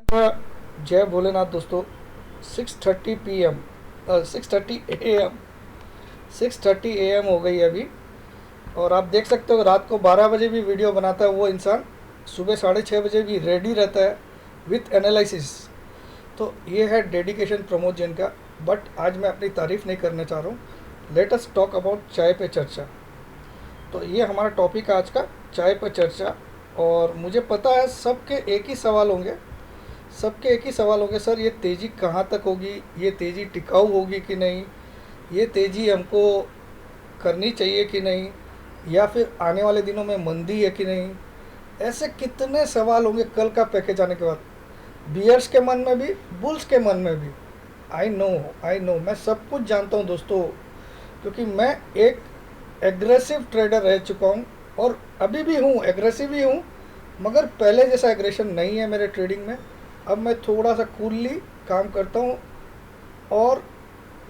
जय भोलेनाथ दोस्तों। 6:30 PM 6:30 AM 6:30 AM हो गई है अभी। और आप देख सकते हो रात को 12 बजे भी वीडियो बनाता है वो इंसान, सुबह 6:30 बजे भी रेडी रहता है विथ एनालिसिस। तो ये है डेडिकेशन प्रमोद जैन का। बट आज मैं अपनी तारीफ़ नहीं करना चाह रहा हूँ। लेट अस टॉक अबाउट चाय पे चर्चा। तो ये हमारा टॉपिक है आज का, चाय पे चर्चा। और मुझे पता है सबके एक ही सवाल होंगे, सबके एक ही सवाल होंगे, सर ये तेज़ी कहाँ तक होगी, ये तेज़ी टिकाऊ होगी कि नहीं, ये तेज़ी हमको करनी चाहिए कि नहीं, या फिर आने वाले दिनों में मंदी है कि नहीं। ऐसे कितने सवाल होंगे कल का पैकेज आने के बाद, बियर्स के मन में भी, बुल्स के मन में भी। आई नो मैं सब कुछ जानता हूँ दोस्तों, क्योंकि मैं एक एग्रेसिव ट्रेडर रह चुका हूँ और अभी भी हूँ, एग्रेसिव ही हूँ। मगर पहले जैसा एग्रेशन नहीं है मेरे ट्रेडिंग में। अब मैं थोड़ा सा कूलली काम करता हूँ और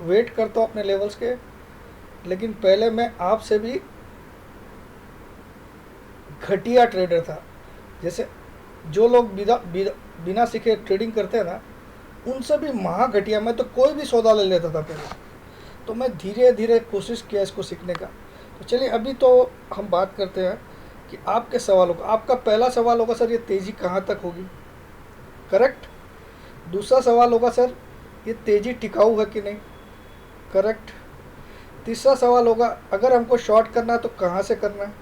वेट करता हूँ अपने लेवल्स के। लेकिन पहले मैं आपसे भी घटिया ट्रेडर था। जैसे जो लोग बिना सीखे ट्रेडिंग करते हैं ना, उनसे भी महा घटिया। मैं तो कोई भी सौदा ले लेता था पहले। तो मैं धीरे धीरे कोशिश किया इसको सीखने का। तो चलिए अभी तो हम बात करते हैं कि आपके सवालों का। आपका पहला सवाल होगा, सर ये तेज़ी कहाँ तक होगी। करेक्ट। दूसरा सवाल होगा, सर ये तेज़ी टिकाऊ है कि नहीं। करेक्ट। तीसरा सवाल होगा, अगर हमको शॉर्ट करना है तो कहाँ से करना है,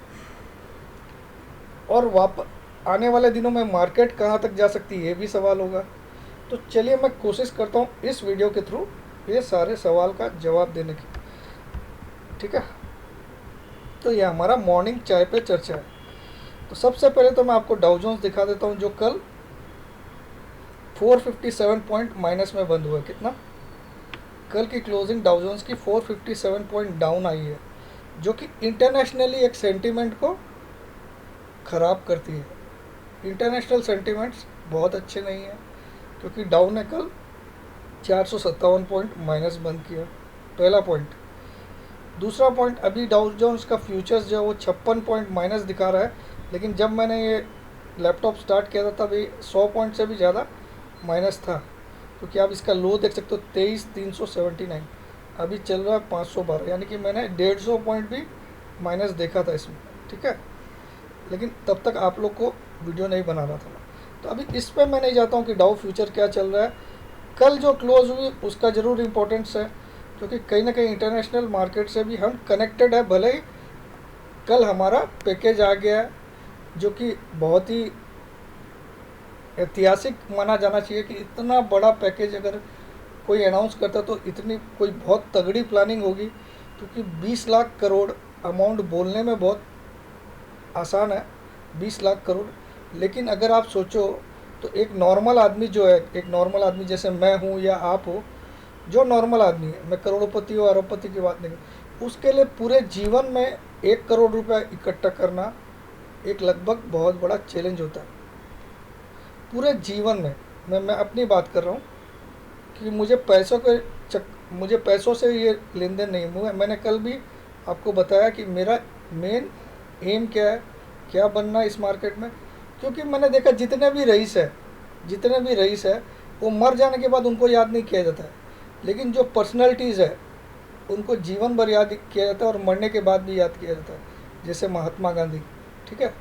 और आने वाले दिनों में मार्केट कहाँ तक जा सकती है, ये भी सवाल होगा। तो चलिए मैं कोशिश करता हूँ इस वीडियो के थ्रू ये सारे सवाल का जवाब देने की। ठीक है। तो ये हमारा मॉर्निंग चाय पे चर्चा है। तो सबसे पहले तो मैं आपको डाउ जोन्स दिखा देता हूँ, जो कल 457 पॉइंट माइनस में बंद हुआ है। कितना? कल की क्लोजिंग डाउ जोन्स की 457 पॉइंट डाउन आई है, जो कि इंटरनेशनली एक सेंटीमेंट को ख़राब करती है। इंटरनेशनल सेंटीमेंट्स बहुत अच्छे नहीं हैं, क्योंकि डाउ ने कल 457 पॉइंट माइनस बंद किया। पहला पॉइंट। दूसरा पॉइंट, अभी डाउ जोन्स का फ्यूचर्स जो है वो 56 पॉइंट माइनस दिखा रहा है। लेकिन जब मैंने ये लैपटॉप स्टार्ट किया था तभी 100 पॉइंट से भी ज़्यादा माइनस था, क्योंकि आप इसका लो देख सकते हो 23,379। अभी चल रहा है 512, यानी कि मैंने 150 पॉइंट भी माइनस देखा था इसमें। ठीक है। लेकिन तब तक आप लोग को वीडियो नहीं बना रहा था मैं। तो अभी इस पर मैं नहीं जाता हूँ कि डाउ फ्यूचर क्या चल रहा है। कल जो क्लोज हुई उसका ज़रूर इम्पोर्टेंस है, क्योंकि कहीं ना कहीं इंटरनेशनल मार्केट से भी हम कनेक्टेड है। भले ही कल हमारा पैकेज आ गया है, जो कि बहुत ही ऐतिहासिक माना जाना चाहिए कि इतना बड़ा पैकेज अगर कोई अनाउंस करता तो इतनी कोई बहुत तगड़ी प्लानिंग होगी। क्योंकि 20 लाख करोड़ अमाउंट बोलने में बहुत आसान है, 20 लाख करोड़। लेकिन अगर आप सोचो तो एक नॉर्मल आदमी जो है, एक नॉर्मल आदमी जैसे मैं हूँ या आप हो, जो नॉर्मल आदमी है, मैं करोड़पति और अरबपति की बात नहीं, उसके लिए पूरे जीवन में 1 करोड़ रुपया इकट्ठा करना एक लगभग बहुत बड़ा चैलेंज होता है। पूरे जीवन में मैं अपनी बात कर रहा हूँ कि मुझे पैसों के मुझे पैसों से ये लेन देन नहीं हुआ। मैंने कल भी आपको बताया कि मेरा मेन एम क्या है, क्या बनना है इस मार्केट में। क्योंकि मैंने देखा जितने भी रईस है वो मर जाने के बाद उनको याद नहीं किया जाता है, लेकिन जो पर्सनैलिटीज़ है उनको जीवन भर याद किया जाता है और मरने के बाद भी याद किया जाता है, जैसे महात्मा गांधी। ठीक है।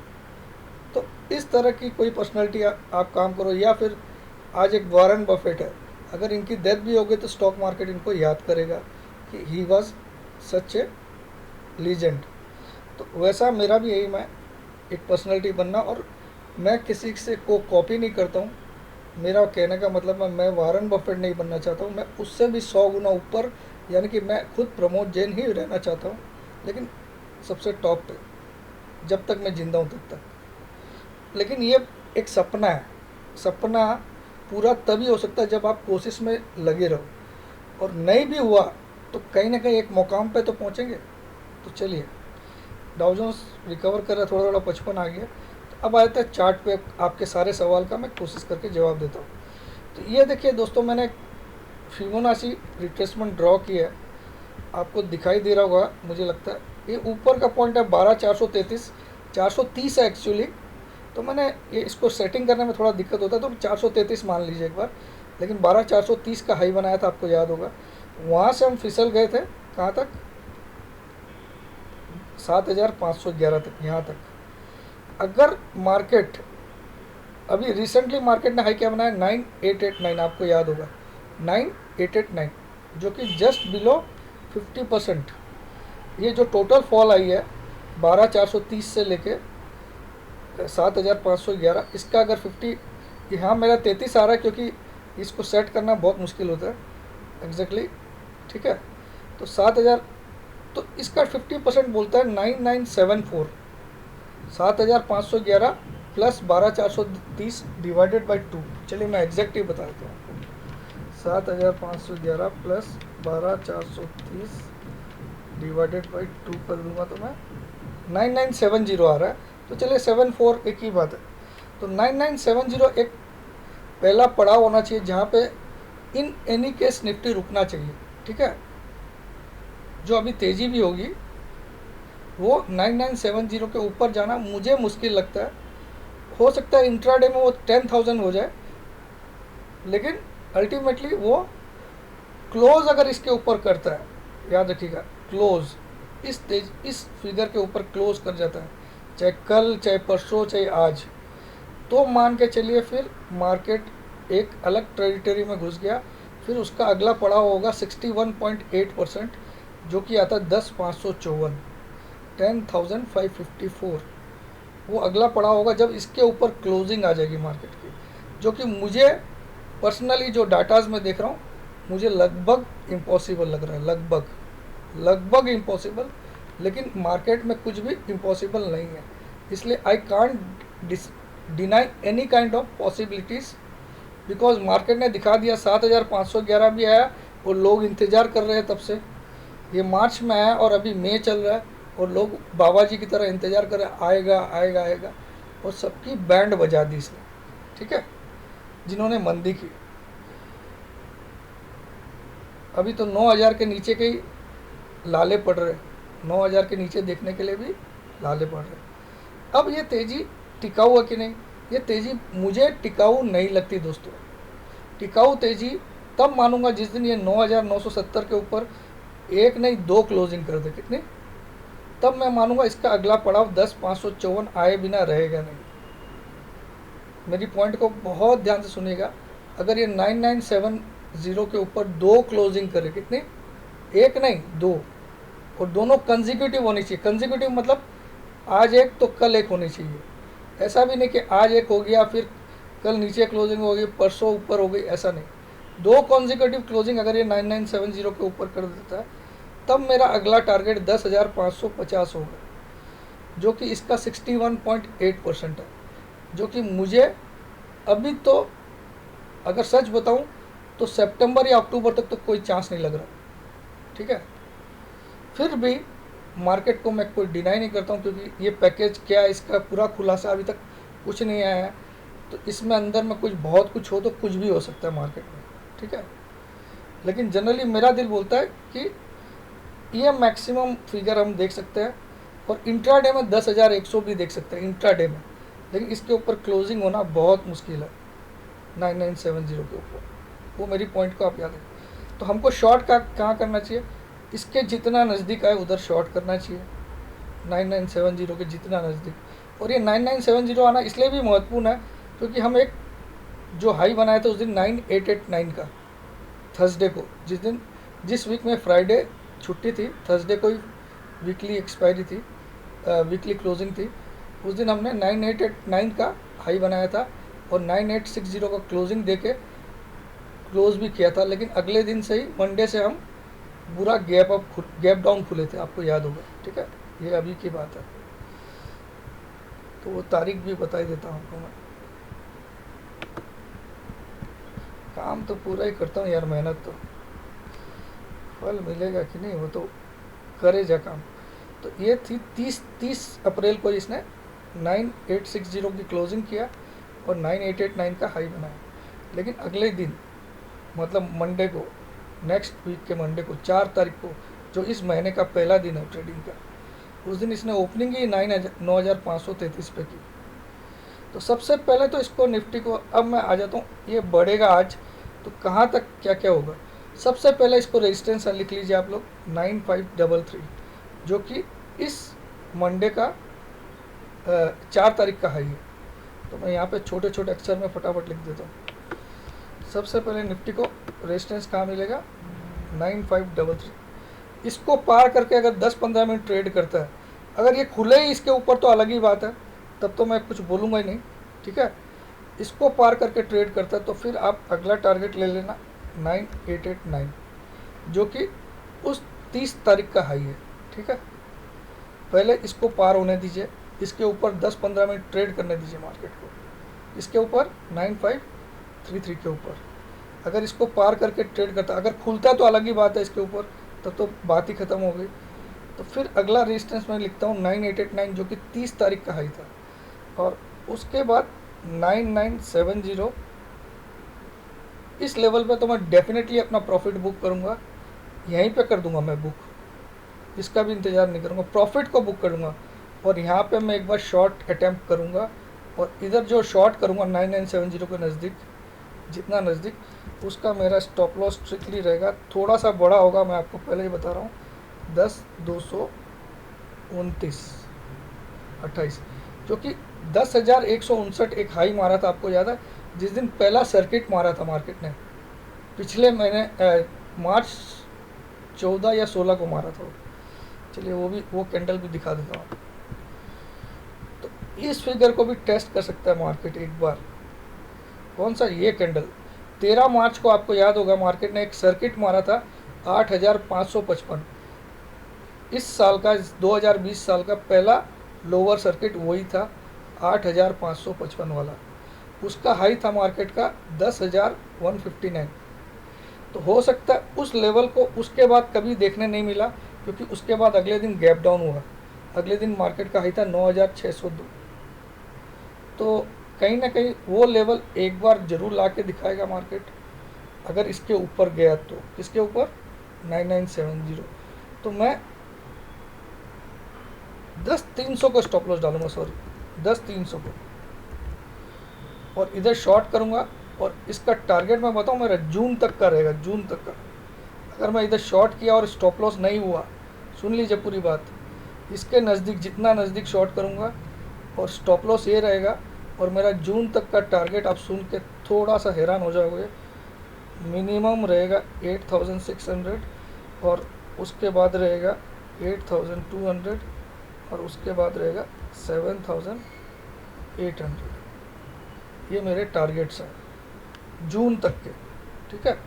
तो इस तरह की कोई पर्सनैलिटी आप काम करो, या फिर आज एक वॉरेन बफेट है, अगर इनकी डेथ भी हो गई तो स्टॉक मार्केट इनको याद करेगा कि he was such A legend. तो वैसा मेरा भी एम है, एक पर्सनैलिटी बनना। और मैं किसी से को कॉपी नहीं करता हूँ। मेरा कहने का मतलब है, मैं वॉरेन बफेट नहीं बनना चाहता हूँ, मैं उससे भी 100 गुना ऊपर, यानी कि मैं खुद प्रमोद जैन ही रहना चाहता हूँ, लेकिन सबसे टॉप पे, जब तक मैं ज़िंदा हूँ तब तक। लेकिन ये एक सपना है। सपना पूरा तभी हो सकता है जब आप कोशिश में लगे रहो, और नहीं भी हुआ तो कहीं ना कहीं एक मुकाम पे तो पहुँचेंगे। तो चलिए, डाउ जोन्स रिकवर कर रहा है, थोड़ा थोड़ा 55 आ गया। तो अब आते हैं चार्ट पे, आपके सारे सवाल का मैं कोशिश करके जवाब देता हूँ। तो ये देखिए दोस्तों, मैंने फिबोनाची रिट्रेसमेंट ड्रॉ किया है, आपको दिखाई दे रहा होगा मुझे लगता है। ये ऊपर का पॉइंट है 12,433, 430 है एक्चुअली, तो मैंने ये इसको सेटिंग करने में थोड़ा दिक्कत होता है, तो 433 मान लीजिए एक बार, लेकिन 12430 का हाई बनाया था, आपको याद होगा। वहाँ से हम फिसल गए थे कहाँ तक, 7511 तक, यहाँ तक। अगर मार्केट अभी रिसेंटली मार्केट ने हाई क्या बनाया, 9889, आपको याद होगा 9889, जो कि जस्ट बिलो 50%। ये जो टोटल फॉल आई है 12430 से लेके 7511, इसका अगर 50, यहाँ मेरा 33 आ रहा है, क्योंकि इसको सेट करना बहुत मुश्किल होता है एग्जैक्टली, ठीक है। तो 7000, तो इसका 50% बोलता है 9974, 7511 प्लस 12430 डिवाइडेड बाई 2। चलिए मैं एग्जैक्ट ही बता देता हूँ, 7511 प्लस 12430 डिवाइडेड बाई 2 कर दूंगा तो मैं 9970 आ रहा है। तो चलिए 74 एक ही बात है। तो 9970 एक पहला पड़ाव होना चाहिए जहाँ पे इन एनी केस निफ्टी रुकना चाहिए, ठीक है। जो अभी तेज़ी भी होगी वो 9970 के ऊपर जाना मुझे मुश्किल लगता है। हो सकता है इंट्राडे में वो 10,000 हो जाए, लेकिन अल्टीमेटली वो क्लोज अगर इसके ऊपर करता है, याद रखिएगा, क्लोज इस फिगर के ऊपर क्लोज कर जाता है, चाहे कल, चाहे परसों, चाहे आज, तो मान के चलिए फिर मार्केट एक अलग टेरिटरी में घुस गया। फिर उसका अगला पड़ाव होगा 61.8%, जो कि आता है 10,554, 10,554। वो अगला पड़ाव होगा जब इसके ऊपर क्लोजिंग आ जाएगी मार्केट की, जो कि मुझे पर्सनली जो डाटाज में देख रहा हूँ, मुझे लगभग इम्पॉसिबल लग रहा है, लगभग इम्पॉसिबल। लेकिन मार्केट में कुछ भी इम्पॉसिबल नहीं है, इसलिए I can't deny any kind of possibilities, because market ने दिखा दिया। 7511 भी आया और लोग इंतज़ार कर रहे हैं तब से। ये मार्च में आया और अभी मई चल रहा है और लोग बाबा जी की तरह इंतज़ार कर रहे हैं, आएगा आएगा आएगा, और सबकी बैंड बजा दी इसने, ठीक है, जिन्होंने मंदी की। अभी तो 9000 के नीचे के ही लाले पड़ रहे, 9000 के नीचे देखने के लिए भी लाले पड़ रहे। अब ये तेज़ी टिकाऊ है कि नहीं, ये तेज़ी मुझे टिकाऊ नहीं लगती दोस्तों। टिकाऊ तेज़ी तब मानूंगा जिस दिन ये 9970 के ऊपर एक नहीं दो क्लोजिंग कर दे, कितनी, तब मैं मानूंगा इसका अगला पड़ाव 10,554 आए बिना रहेगा नहीं। मेरी पॉइंट को बहुत ध्यान से सुनिएगा। अगर ये 9970 के ऊपर दो क्लोजिंग करे, कितनी, एक नहीं दो, और दोनों कंजिक्यूटिव होनी चाहिए। कंजिक्यूटिव मतलब आज एक तो कल एक होनी चाहिए। ऐसा भी नहीं कि आज एक हो गया फिर कल नीचे क्लोजिंग हो गई, परसों ऊपर हो गई, ऐसा नहीं। दो कॉन्जिक्यूटिव क्लोजिंग अगर ये 9970 के ऊपर कर देता है, तब मेरा अगला टारगेट 10,550 होगा, जो कि इसका 61.8% है, जो कि मुझे अभी तो अगर सच बताऊं तो सितंबर या अक्टूबर तक तो कोई चांस नहीं लग रहा, ठीक है। फिर भी मार्केट को मैं कोई डिनाई नहीं करता हूं, क्योंकि ये पैकेज क्या है इसका पूरा खुलासा अभी तक कुछ नहीं आया है। तो इसमें अंदर में बहुत कुछ हो तो कुछ भी हो सकता है मार्केट में, ठीक है। लेकिन जनरली मेरा दिल बोलता है कि ये मैक्सिमम फिगर हम देख सकते हैं, और इंट्राडे में 10,100 भी देख सकते हैं इंट्राडे में, लेकिन इसके ऊपर क्लोजिंग होना बहुत मुश्किल है 9970 के ऊपर। वो मेरी पॉइंट को आप याद रखें। तो हमको शॉर्ट का कहाँ करना चाहिए, इसके जितना नज़दीक आए उधर शॉर्ट करना चाहिए, 9970 के जितना नज़दीक। और ये 9970 आना इसलिए भी महत्वपूर्ण है क्योंकि हम एक जो हाई बनाए थे उस दिन 9889 का, थर्सडे को, जिस वीक में फ्राइडे छुट्टी थी, थर्सडे को ही वीकली एक्सपायरी थी, वीकली क्लोजिंग थी। उस दिन हमने 9889 का हाई बनाया था और 9860 का क्लोजिंग देके क्लोज भी किया था। लेकिन अगले दिन से ही मंडे से हम पूरा गैप डाउन खुले थे, आपको याद होगा, ठीक है। ये अभी की बात है, तो वो तारीख भी बता ही देता हूँ आपको मैं। काम तो पूरा ही करता हूँ यार, मेहनत तो फल मिलेगा कि नहीं वो तो करे जा काम। तो ये थी 30 अप्रैल को इसने 9860 की क्लोजिंग किया और 9889 का हाई बनाया। लेकिन अगले दिन मतलब मंडे को, नेक्स्ट वीक के मंडे को 4 तारीख को, जो इस महीने का पहला दिन है ट्रेडिंग का, उस दिन इसने ओपनिंग ही 9,533 पे की। तो सबसे पहले तो इसको निफ्टी को अब मैं आ जाता हूँ, ये बढ़ेगा आज तो कहाँ तक क्या क्या होगा। सबसे पहले इसको रेजिस्टेंस लिख लीजिए आप लोग 9533, जो कि इस मंडे का 4 तारीख का हाई है। तो मैं यहाँ पे छोटे छोटे अक्षर में फटाफट लिख देता हूँ। सबसे पहले निफ्टी को रेजिस्टेंस कहाँ मिलेगा, 9533। इसको पार करके अगर 10-15 मिनट ट्रेड करता है, अगर ये खुले ही इसके ऊपर तो अलग ही बात है, तब तो मैं कुछ बोलूँगा ही नहीं, ठीक है। इसको पार करके ट्रेड करता है तो फिर आप अगला टारगेट ले लेना 9889, जो कि उस 30 तारीख का हाई है, ठीक है। पहले इसको पार होने दीजिए, इसके ऊपर 10-15 मिनट ट्रेड करने दीजिए मार्केट को, इसके ऊपर 9533 के ऊपर। अगर इसको पार करके ट्रेड करता, अगर खुलता तो अलग ही बात है इसके ऊपर, तब तो बात ही ख़त्म हो गई। तो फिर अगला रेजिस्टेंस मैं लिखता हूँ 9889, जो कि 30 तारीख का हाई था, और उसके बाद 9970। इस लेवल पे तो मैं डेफिनेटली अपना प्रॉफिट बुक करूँगा, यहीं पे कर दूंगा मैं बुक, इसका भी इंतज़ार नहीं करूँगा, प्रॉफिट को बुक करूँगा। और यहाँ पे मैं एक बार शॉर्ट अटैम्प्ट करूँगा, और इधर जो शॉर्ट करूँगा 9970 के नज़दीक, जितना नज़दीक, उसका मेरा स्टॉप लॉस स्ट्रिक्टली रहेगा, थोड़ा सा बड़ा होगा, मैं आपको पहले ही बता रहा हूँ, 10,229.28, जो कि 10,159 एक हाई मारा था, आपको याद है, जिस दिन पहला सर्किट मारा था मार्केट ने, पिछले महीने मार्च 14 या 16 को मारा था। चलिए वो कैंडल भी दिखा देता हूँ। तो इस फिगर को भी टेस्ट कर सकता है मार्केट एक बार। कौन सा, ये कैंडल 13 मार्च को, आपको याद होगा, मार्केट ने एक सर्किट मारा था 8,555। इस साल का 2020 साल का पहला लोअर सर्किट वही था 8,555 वाला, उसका हाई था मार्केट का 10,159। तो हो सकता है उस लेवल को उसके बाद कभी देखने नहीं मिला, क्योंकि उसके बाद अगले दिन गैप डाउन हुआ, अगले दिन मार्केट का हाई था 9,602। तो कहीं ना कहीं वो लेवल एक बार जरूर ला के दिखाएगा मार्केट, अगर इसके ऊपर गया तो। किसके ऊपर, 9970। तो मैं 10,300 को स्टॉप लॉस डालूंगा, सॉरी 10,300 को, और इधर शॉर्ट करूंगा। और इसका टारगेट मैं बताऊं, मेरा जून तक का रहेगा, जून तक का। अगर मैं इधर शॉर्ट किया और स्टॉप लॉस नहीं हुआ, सुन लीजिए पूरी बात, इसके नज़दीक, जितना नज़दीक शॉर्ट करूंगा और स्टॉप लॉस ये रहेगा, और मेरा जून तक का टारगेट आप सुन के थोड़ा सा हैरान हो जाओगे, मिनिमम रहेगा 8,600, और उसके बाद रहेगा 8,200, और उसके बाद रहेगा 7,800। ये मेरे टारगेट्स हैं जून तक के, ठीक है।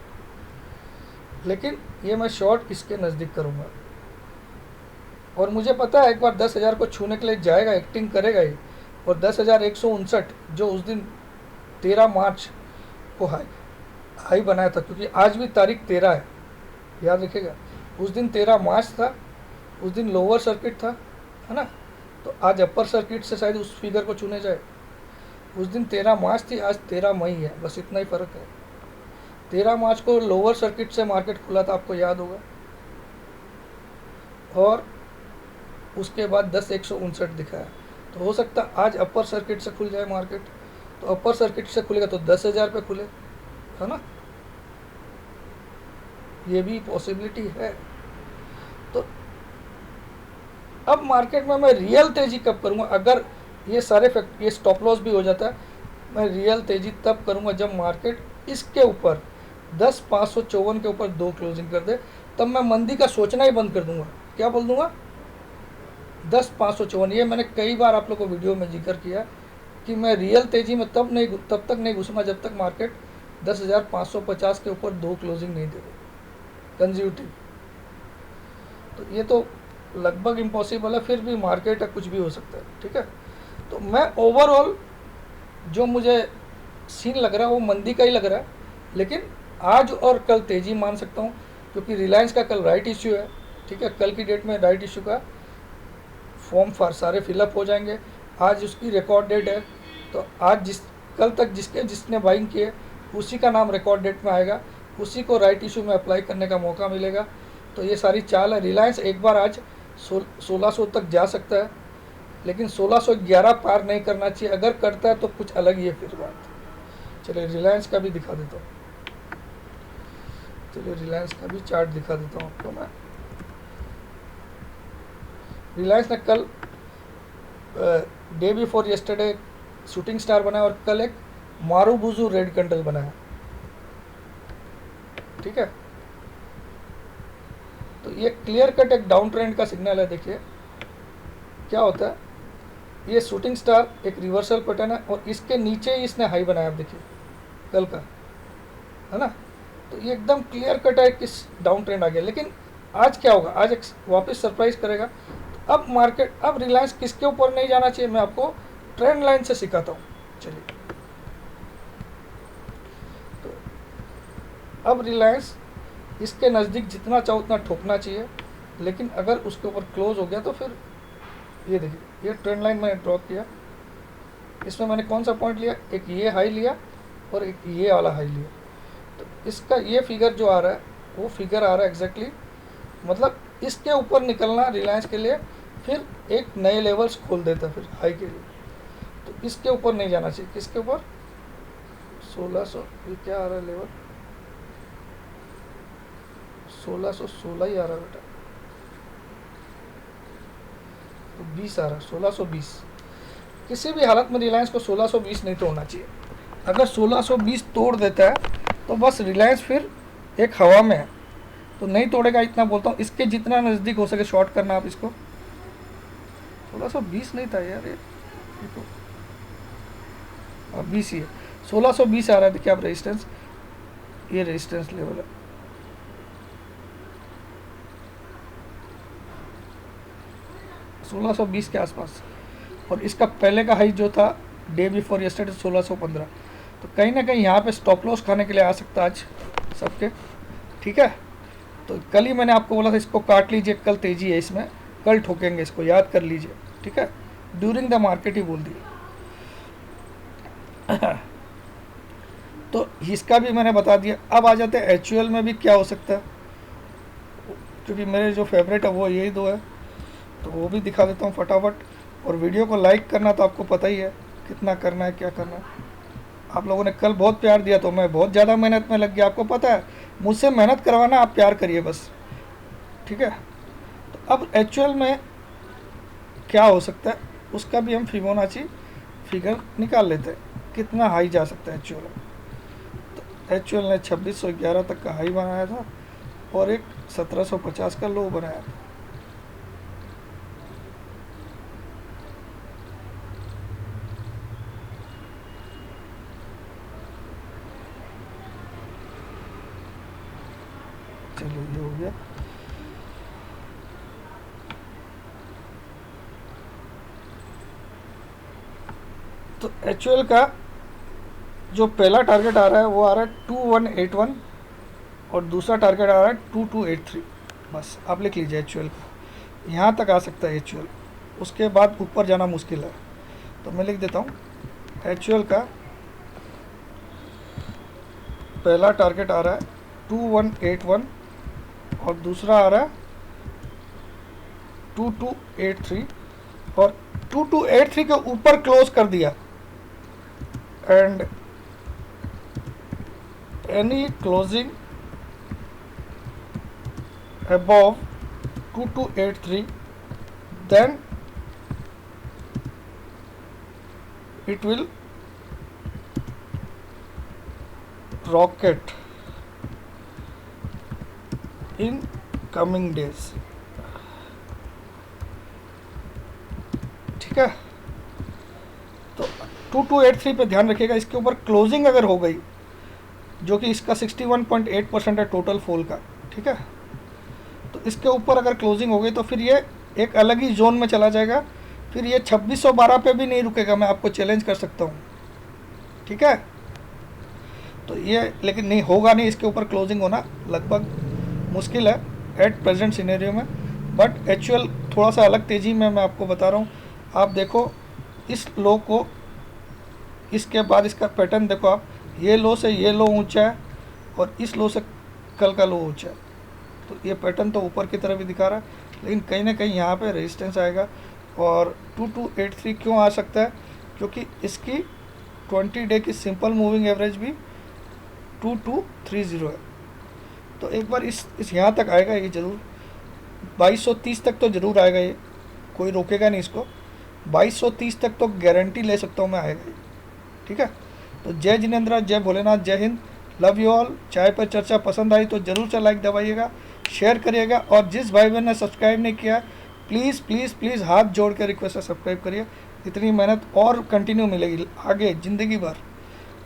लेकिन ये मैं शॉर्ट इसके नज़दीक करूँगा, और मुझे पता है एक बार 10,000 को छूने के लिए जाएगा, एक्टिंग करेगा ही। और 10,159 जो उस दिन 13 मार्च को हाई बनाया था, क्योंकि आज भी तारीख 13 है, याद रखिएगा। उस दिन 13 मार्च था, उस दिन लोअर सर्किट था, है ना। तो आज अपर सर्किट से शायद उस फिगर को छूने जाए। उस दिन 13 मार्च थी, आज 13 मई है, बस इतना ही फ़र्क है। 13 मार्च को लोअर सर्किट से मार्केट खुला था, आपको याद होगा, और उसके बाद 10,159 दिखाया। तो हो सकता है आज अपर सर्किट से खुल जाए मार्केट, तो अपर सर्किट से खुलेगा तो 10,000 पे खुले, है ना, ये भी पॉसिबिलिटी है। तो अब मार्केट में मैं रियल तेज़ी कब करूँगा, अगर ये सारे फैक्ट, ये स्टॉप लॉस भी हो जाता है, मैं रियल तेज़ी तब करूँगा जब मार्केट इसके ऊपर 10,554 के ऊपर 2 क्लोजिंग कर दे, तब मैं मंदी का सोचना ही बंद कर दूंगा। क्या बोल दूंगा, 10,554। ये मैंने कई बार आप लोग को वीडियो में जिक्र किया कि मैं रियल तेज़ी में तब तक नहीं घुसूंगा जब तक मार्केट 10,550 के ऊपर 2 क्लोजिंग नहीं दे कंज्यूटिव। तो ये तो लगभग इम्पॉसिबल है, फिर भी मार्केट है, कुछ भी हो सकता है, ठीक है। तो मैं ओवरऑल जो मुझे सीन लग रहा है वो मंदी का ही लग रहा है, लेकिन आज और कल तेज़ी मान सकता हूँ, क्योंकि रिलायंस का कल राइट इश्यू है, ठीक है। कल की डेट में राइट इश्यू का फॉर्म सारे फिलअप हो जाएंगे, आज उसकी रिकॉर्ड डेट है। तो आज कल तक जिसने बाइंग किए उसी का नाम रिकॉर्ड डेट में आएगा, उसी को राइट इशू में अप्लाई करने का मौका मिलेगा। तो ये सारी चाल है। रिलायंस एक बार आज 1600 तक जा सकता है, लेकिन 1611 पार नहीं करना चाहिए, अगर करता है तो कुछ अलग ही है फिर बात। चलिए रिलायंस का भी दिखा देता हूँ, चलिए रिलायंस का भी चार्ट दिखा देता हूँ आपको मैं। रिलायंस ने कल day before yesterday shooting star बनाया और कल एक मारूबुजू रेड कैंडल बनाया, ठीक है। तो ये क्लियर कट एक डाउन ट्रेंड का सिग्नल है। देखिए क्या होता है, ये शूटिंग स्टार एक रिवर्सल पैटर्न है और इसके नीचे ही इसने हाई बनाया, आप देखिए कल का, है ना। तो ये एकदम क्लियर कट है किस डाउन ट्रेंड आ गया। लेकिन आज क्या होगा, आज एक वापस सरप्राइज करेगा। तो अब मार्केट, अब रिलायंस किसके ऊपर नहीं जाना चाहिए, मैं आपको ट्रेंड लाइन से सिखाता हूँ। चलिए तो अब रिलायंस इसके नज़दीक जितना चाहो उतना ठोकना चाहिए, लेकिन अगर उसके ऊपर क्लोज हो गया तो फिर ये देखिए, ये ट्रेंड लाइन मैंने ड्रॉ किया, इसमें मैंने कौन सा पॉइंट लिया, एक ये हाई लिया और एक ये वाला हाई लिया। तो इसका ये फिगर जो आ रहा है वो फिगर आ रहा है एग्जैक्टली, मतलब इसके ऊपर निकलना रिलायंस के लिए फिर एक नए लेवल्स खोल देता है फिर हाई के लिए। तो इसके ऊपर नहीं जाना चाहिए, किसके ऊपर, 1600, ये क्या आ रहा है लेवल, 1616 ही आ रहा है बेटा, तो 20 आ रहा है, 1620। किसी भी हालत में रिलायंस को 1620 नहीं तोड़ना चाहिए। अगर 1620 तोड़ देता है तो बस रिलायंस फिर एक हवा में है, तो नहीं तोड़ेगा, इतना बोलता हूँ। इसके जितना नज़दीक हो सके शॉर्ट करना आप इसको। 1620 नहीं था यार, ये तो 20 ही है, 1620 आ रहा है। देखिए आप रेजिस्टेंस, ये रेजिस्टेंस लेवल है, $1620 के आसपास। और इसका पहले का हाई जो था डे बिफोर यस्टरडे 1615। तो कहीं ना कहीं यहाँ पे स्टॉप लॉस खाने के लिए आ सकता है आज सबके, ठीक है। तो कल ही मैंने आपको बोला था इसको काट लीजिए, कल तेज़ी है इसमें, कल ठोकेंगे इसको, याद कर लीजिए, ठीक है। ड्यूरिंग द मार्केट ही बोल दिया। तो इसका भी मैंने बता दिया। अब आ जाते हैं एचयूएल में भी क्या हो सकता है, क्योंकि मेरे जो फेवरेट है वो यही दो है, तो वो भी दिखा देता हूँ फटाफट। और वीडियो को लाइक करना तो आपको पता ही है कितना करना है, क्या करना है। आप लोगों ने कल बहुत प्यार दिया तो मैं बहुत ज़्यादा मेहनत में लग गया, आपको पता है मुझसे मेहनत करवाना, आप प्यार करिए बस, ठीक है। तो अब एचयूएल में क्या हो सकता है उसका भी हम फिबोनाची फिगर निकाल लेते हैं, कितना हाई जा सकता है एचयूएल। तो एचयूएल ने 2611 तक का हाई बनाया था और एक 1750 का लो बनाया था। चलो ये हो गया। तो एचयूएल का जो पहला टारगेट आ रहा है वो आ रहा है 2181 और दूसरा टारगेट आ रहा है 2283। बस आप लिख लीजिए एचयूएल का, यहाँ तक आ सकता है एचयूएल, उसके बाद ऊपर जाना मुश्किल है। तो मैं लिख देता हूँ एचयूएल का पहला टारगेट आ रहा है 2181 और दूसरा आ रहा है 2283, और 2283 के ऊपर क्लोज कर दिया and any closing above 2283 then it will rocket in coming days, ठीक है। तो 2283 पे ध्यान रखिएगा, इसके ऊपर क्लोजिंग अगर हो गई, जो कि इसका 61.8% है टोटल फॉल का, ठीक है। तो इसके ऊपर अगर क्लोजिंग हो गई तो फिर ये एक अलग ही जोन में चला जाएगा, फिर ये 2612 पे भी नहीं रुकेगा, मैं आपको चैलेंज कर सकता हूँ, ठीक है। तो ये लेकिन नहीं होगा, नहीं इसके ऊपर क्लोजिंग होना लगभग मुश्किल है एट प्रेजेंट सिनेरियो में। बट एचयूएल थोड़ा सा अलग तेज़ी में मैं आपको बता रहा हूँ। आप देखो इस लो को, इसके बाद इसका पैटर्न देखो आप, ये लो से ये लो ऊंचा है और इस लो से कल का लो ऊंचा है। तो ये पैटर्न तो ऊपर की तरफ भी दिखा रहा है, लेकिन कहीं ना कहीं यहाँ पे रेजिस्टेंस आएगा और 2283 क्यों आ सकता है, क्योंकि इसकी 20 डे की सिंपल मूविंग एवरेज भी 2230 है। तो एक बार इस यहाँ तक आएगा ये ज़रूर, 2230 तक तो ज़रूर आएगा ये, कोई रोकेगा नहीं इसको। 2230 तक तो गारंटी ले सकता हूँ मैं आएगा ये, ठीक है। तो जय जिनेंद्र, जय भोलेनाथ, जय हिंद, लव यू ऑल। चाय पर चर्चा पसंद आई तो ज़रूर से लाइक दबाइएगा, शेयर करिएगा, और जिस भाई बहन ने सब्सक्राइब नहीं किया प्लीज़ प्लीज़ प्लीज़ हाथ जोड़ के रिक्वेस्ट है सब्सक्राइब करिए। इतनी मेहनत और कंटिन्यू मिलेगी आगे ज़िंदगी भर,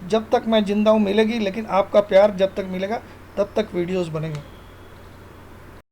जब तक मैं ज़िंदा हूँ मिलेगी, लेकिन आपका प्यार जब तक मिलेगा तब तक वीडियोस बनेंगे।